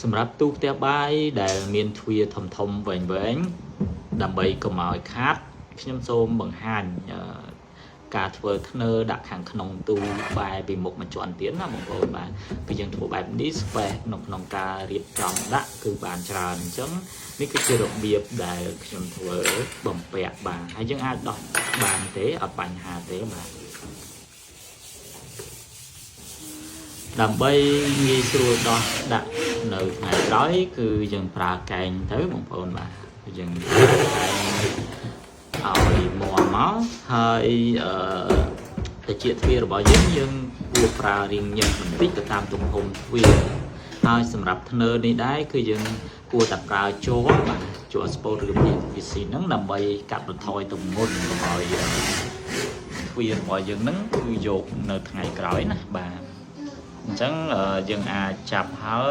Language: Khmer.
សម្រាប់ទូផ្ទះបាយដែលមានទ្វារធំៗវែងៗដើម្បីកុំឲ្យខាតខ្ញុំសូមបង្ហាញការធ្វើធ្នើដាក់ខាងក្នុងទូបែរពីមុខមកជាន់ទៀតណាបងប្អូនបាទពីយើងធ្វើបែបនេះ space ក្នុងការរៀបចំដាក់គឺបានច្រើនអញ្ចឹងនេះគឺជារបៀបដែលខ្ញុំធ្វើបំពាក់បានហើយយើងអាចដោះបានទេអត់បញ្ហាទេបាទដើម្បីងាយស្រួលដោះដាក់នៅថ្ងៃក្រោយគឺយើងប្រើកែងទៅបងប្អូនបាទយើងប្រើកែងឲ្យមាំមកហើយតិចទ្វាររបស់យើងគួរប្រើរៀងញឹកបន្តិចទៅតាមទំហំទ្វារហើយសម្រាប់ធ្នើនេះដែរគឺយើងគួរតែប្រើជ័របាទជ័រស្ពតឬ PVC ហ្នឹងដើម្បីកាត់បន្ថយទម្ងន់កុំឲ្យទ្វាររបស់យើងហ្នឹងគឺយកនៅថ្ងៃក្រោយណាបាទអញ្ចឹងយើងអាចចាប់ហើយ